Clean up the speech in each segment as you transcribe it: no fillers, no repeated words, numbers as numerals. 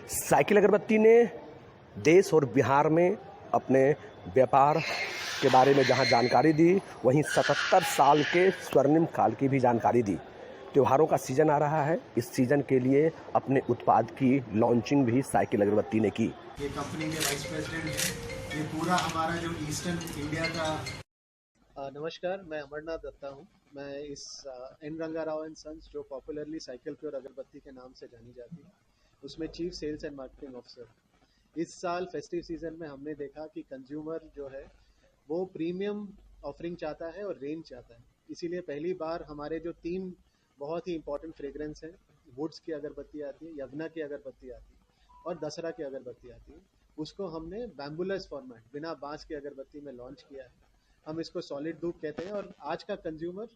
Cycle अगरबत्ती ने देश और बिहार में अपने व्यापार के बारे में जहां जानकारी दी, वहीं 77 साल के स्वर्णिम काल की भी जानकारी दी। त्योहारों का सीजन आ रहा है, इस सीजन के लिए अपने उत्पाद की लॉन्चिंग भी साइकिल अगरबत्ती ने की। ये कंपनी के वाइस प्रेसिडेंट हैं। ये पूरा हमारा जो ईस्टर्न इंडिया का नमस्कार, मैं अमरनाथ दत्ता हूँ। मैं इस N Ranga Rao and sons, जो पॉपुलरली साइकिल प्योर अगरबत्ती के नाम से जानी जाती है, उसमें chief sales and marketing officer. इस साल फेस्टिव सीजन में हमने देखा कि कंज्यूमर जो है वो प्रीमियम ऑफरिंग चाहता है और रेंज चाहता है। इसीलिए पहली बार हमारे जो 3 बहुत ही इंपॉर्टेंट फ्रेग्रेंस हैं, वुड्स की अगरबत्ती आती है, यवना की अगरबत्ती आती है और दशहरा की अगरबत्ती आती है, उसको हमने बैम्बुलस फॉर्मेट बिना बांस की अगरबत्ती में लॉन्च किया है। हम इसको सॉलिड धूप कहते हैं और आज का कंज्यूमर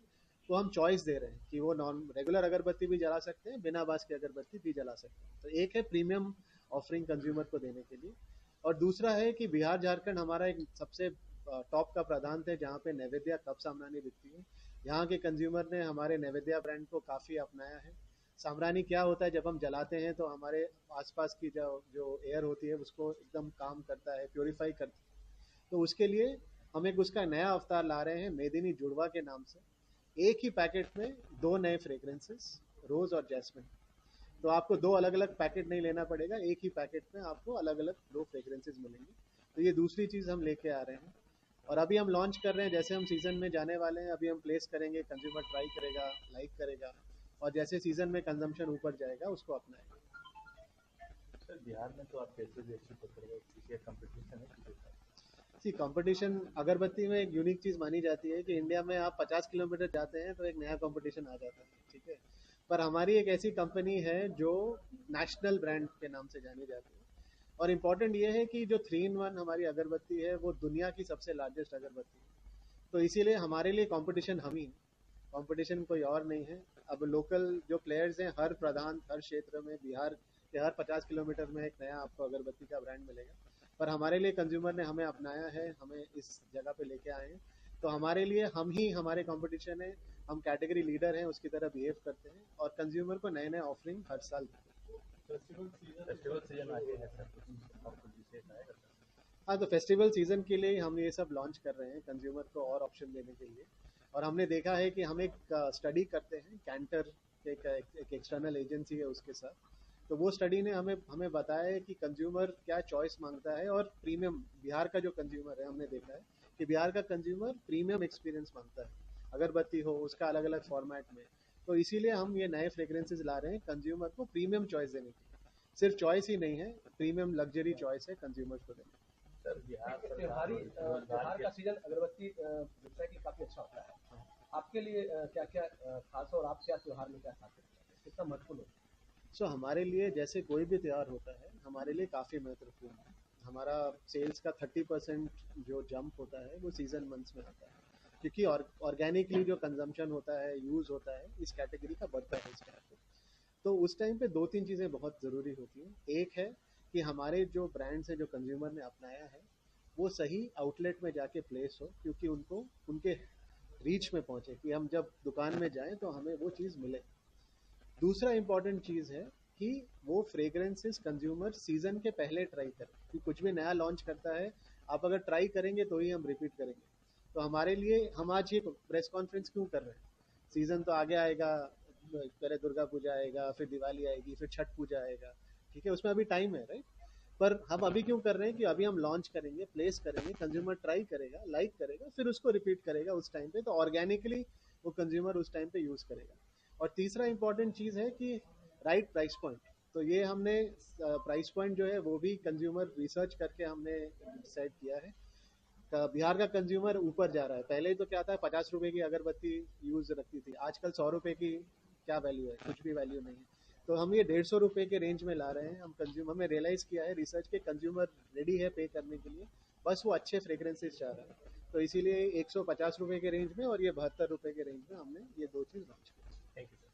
को हम चॉइस दे रहे हैं कि वो नॉन रेगुलर अगरबत्ती भी जला सकते हैं, बिना बांस की अगरबत्ती भी जला सकते हैं। तो एक है प्रीमियम ऑफरिंग कंज्यूमर को देने के लिए, और दूसरा है कि बिहार झारखंड हमारा एक सबसे टॉप का प्रांत है जहाँ पे नैवेद्या कप सामरानी बिकती है। यहाँ के कंज्यूमर ने हमारे नैवेद्या ब्रांड को काफ़ी अपनाया है। सामरानी क्या होता है, जब हम जलाते हैं तो हमारे आसपास की जो एयर होती है उसको एकदम काम करता है, प्योरीफाई करता है। तो उसके लिए हम एक उसका नया अवतार ला रहे हैं, मेदिनी जुड़वा के नाम से। एक ही पैकेट में 2 नए फ्रेग्रेंसेस, रोज और जैस्मिन। तो आपको 2 अलग अलग पैकेट नहीं लेना पड़ेगा, एक ही पैकेट में आपको अलग अलग 2 फ्रेग्रेंसेस मिलेंगे। तो ये दूसरी चीज़ हम लेके आ रहे हैं और अभी हम लॉन्च कर रहे हैं। जैसे हम सीजन में जाने वाले हैं, अभी हम प्लेस करेंगे, कंज्यूमर ट्राई करेगा, लाइक करेगा, और जैसे सीजन में कंजम्पशन ऊपर जाएगा उसको अपनाएगा। सर, बिहार में तो आप कैसे भी अच्छी पकड़ रहे हो, कंपटीशन है सी कंपटीशन अगरबत्ती में एक यूनिक चीज़ मानी जाती है कि इंडिया में आप 50 किलोमीटर जाते हैं तो एक नया कंपटीशन आ जाता है, ठीक है। पर हमारी एक ऐसी कंपनी है जो नेशनल ब्रांड के नाम से जानी जाती है, और इम्पॉर्टेंट ये है कि जो 3-in-1 हमारी अगरबत्ती है वो दुनिया की सबसे लार्जेस्ट अगरबत्ती है। तो इसीलिए हमारे लिए कंपटीशन हम ही, कंपटीशन कोई और नहीं है। अब लोकल जो प्लेयर्स हैं, हर प्रधान हर क्षेत्र में, बिहार के हर 50 किलोमीटर में एक नया आपको अगरबत्ती का ब्रांड मिलेगा। पर हमारे लिए कंज्यूमर ने हमें अपनाया है, हमें इस जगह पे लेके आए हैं, तो हमारे लिए हम ही हमारे कंपटीशन है। हम कैटेगरी लीडर हैं, उसकी तरह बिहेव करते हैं और कंज्यूमर को नए नए ऑफरिंग हर साल देते हैं। फेस्टिवल सीजन आ गया है सर, आपको विशेष आएगा सर? हाँ, तो फेस्टिवल सीजन के लिए हम ये सब लॉन्च कर रहे हैं कंज्यूमर को और ऑप्शन देने के लिए। और हमने देखा है कि हम एक स्टडी करते हैं, कैंटर एक एक्सटर्नल एजेंसी है उसके साथ। तो वो स्टडी ने हमें हमें बताया है कि कंज्यूमर क्या चॉइस मांगता है, और प्रीमियम बिहार का जो कंज्यूमर है, हमने देखा है कि बिहार का कंज्यूमर प्रीमियम एक्सपीरियंस मांगता है, अगरबत्ती हो उसका अलग अलग फॉर्मेट में। तो इसीलिए हम ये नए फ्रेग्रेंसेज ला रहे हैं कंज्यूमर को प्रीमियम चॉइस देने की। सिर्फ चॉइस ही नहीं है, प्रीमियम लग्जरी चॉइस है कंज्यूमर्स को देने। सर, बिहार त्योहार का सीजन अगरबत्ती व्यवसाय की काफी अच्छा होता है। आपके लिए क्या क्या खास और आप क्या त्योहार में क्या खाते हैं, कितना महत्वपूर्ण होता है? सो हमारे लिए जैसे कोई भी त्यौहार होता है, हमारे लिए काफ़ी महत्वपूर्ण है। हमारा सेल्स का 30% जो जंप होता है वो सीजन मंथ्स में आता है, क्योंकि ऑर्गेनिकली जो कंजम्पशन होता है, यूज़ होता है, इस कैटेगरी का बढ़ता है इस टाइम पे। तो उस टाइम पे 2-3 चीज़ें बहुत ज़रूरी होती हैं। एक है कि हमारे जो ब्रांड्स हैं जो कंज्यूमर ने अपनाया है वो सही आउटलेट में जाके प्लेस हो, क्योंकि उनको उनके रीच में पहुँचे, कि हम जब दुकान में जाएं तो हमें वो चीज़ मिले। दूसरा इंपॉर्टेंट चीज़ है कि वो फ्रेग्रेंसेस कंज्यूमर सीजन के पहले ट्राई करें, कि कुछ भी नया लॉन्च करता है आप अगर ट्राई करेंगे तो ही हम रिपीट करेंगे। तो हमारे लिए हम आज ये प्रेस कॉन्फ्रेंस क्यों कर रहे हैं, सीजन तो आगे आएगा, पहले दुर्गा पूजा आएगा, फिर दिवाली आएगी, फिर छठ पूजा आएगा, ठीक है, उसमें अभी टाइम है, राइट। पर हम अभी क्यों कर रहे हैं कि अभी हम लॉन्च करेंगे, प्लेस करेंगे, कंज्यूमर ट्राई करेगा, लाइक करेगा, फिर उसको रिपीट करेगा उस टाइम पे, तो ऑर्गेनिकली वो कंज्यूमर उस टाइम पे यूज़ करेगा। और तीसरा इंपॉर्टेंट चीज़ है कि राइट प्राइस पॉइंट। तो ये हमने प्राइस पॉइंट जो है वो भी कंज्यूमर रिसर्च करके हमने सेट किया है। बिहार का कंज्यूमर ऊपर जा रहा है। पहले तो क्या था, 50 रुपए की अगरबत्ती यूज़ रखती थी, आजकल 100 रुपए की क्या वैल्यू है, कुछ भी वैल्यू नहीं है। तो हम ये 150 रुपए के रेंज में ला रहे हैं। हम कंज्यूमर में रियलाइज़ किया है रिसर्च के, कंज्यूमर रेडी है पे करने के लिए, बस वो अच्छे फ्रेग्रेंसेस चाह रहा है। तो इसीलिए 150 रुपए के रेंज में और ये 72 रुपए के रेंज में हमने ये 2 चीज़ लॉन्च किया। Thank you.